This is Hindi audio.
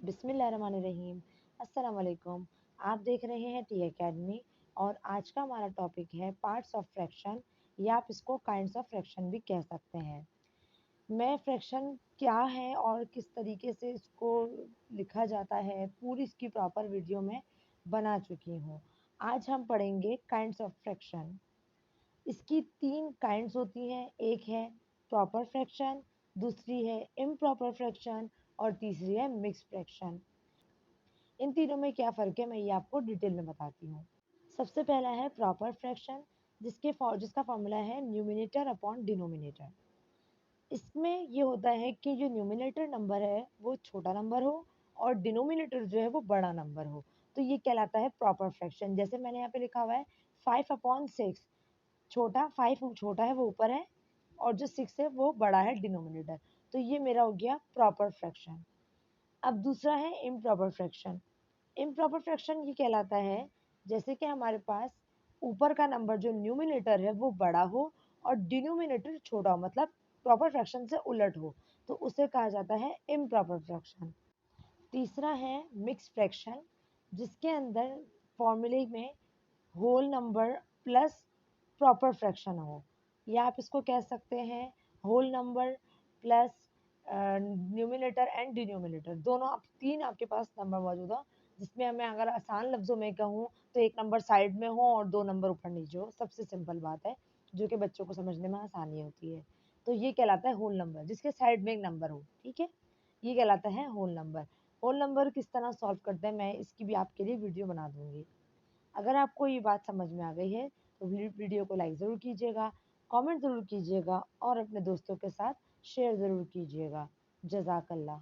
बिस्मिल्लाहिर्रहमानिर्रहीम। अस्सलाम वालेकुम। आप देख रहे हैं टी एकेडमी और आज का हमारा टॉपिक है पार्ट्स ऑफ फ्रैक्शन या आप इसको काइंड्स ऑफ फ्रैक्शन भी कह सकते हैं। मैं फ्रैक्शन क्या है और किस तरीके से इसको लिखा जाता है पूरी इसकी प्रॉपर वीडियो में बना चुकी हूँ। आज हम पढ़ेंगे काइंड्स ऑफ फ्रैक्शन। इसकी 3 काइंड्स होती हैं। एक है प्रॉपर फ्रैक्शन, दूसरी है इम्प्रॉपर फ्रैक्शन और तीसरी है मिक्स फ्रैक्शन। इन तीनों में क्या फ़र्क है मैं ये आपको डिटेल में बताती हूँ। सबसे पहला है प्रॉपर फ्रैक्शन जिसका फॉर्मूला है न्यूमिनेटर अपॉन डिनोमिनेटर। इसमें ये होता है कि जो न्यूमिनेटर नंबर है वो छोटा नंबर हो और डिनोमिनेटर जो है वो बड़ा नंबर हो, तो ये कहलाता है प्रॉपर फ्रैक्शन। जैसे मैंने यहाँ पे लिखा हुआ है 5/6, छोटा 5 छोटा है वो ऊपर है और जो 6 है वो बड़ा है डिनोमिनेटर, तो ये मेरा हो गया प्रॉपर फ्रैक्शन। अब दूसरा है इम्प्रॉपर फ्रैक्शन। इम्प्रॉपर फ्रैक्शन ये कहलाता है जैसे कि हमारे पास ऊपर का नंबर जो न्यूमिनेटर है वो बड़ा हो और डिनोमिनेटर छोटा हो, मतलब प्रॉपर फ्रैक्शन से उलट हो, तो उसे कहा जाता है इम्प्रॉपर फ्रैक्शन। तीसरा है मिक्स फ्रैक्शन जिसके अंदर फॉर्मूले में whole number plus proper fraction हो, या आप इसको कह सकते हैं whole number plus numerator and denominator, दोनों आप 3 आपके पास नंबर मौजूद हो, जिसमें मैं अगर आसान लफ्ज़ों में कहूँ तो एक नंबर साइड में हो और 2 नंबर ऊपर नीचे हो। सबसे सिंपल बात है जो कि बच्चों को समझने में आसानी होती है, तो ये कहलाता है होल नंबर जिसके साइड में एक नंबर हो। ठीक है, ये कहलाता है होल नंबर। होल नंबर किस तरह सॉल्व करते हैं मैं इसकी भी आपके लिए वीडियो बना दूंगी। अगर आपको ये बात समझ में आ गई है तो वीडियो को लाइक ज़रूर कीजिएगा, कमेंट ज़रूर कीजिएगा और अपने दोस्तों के साथ शेयर ज़रूर कीजिएगा। जज़ाकल्लाह।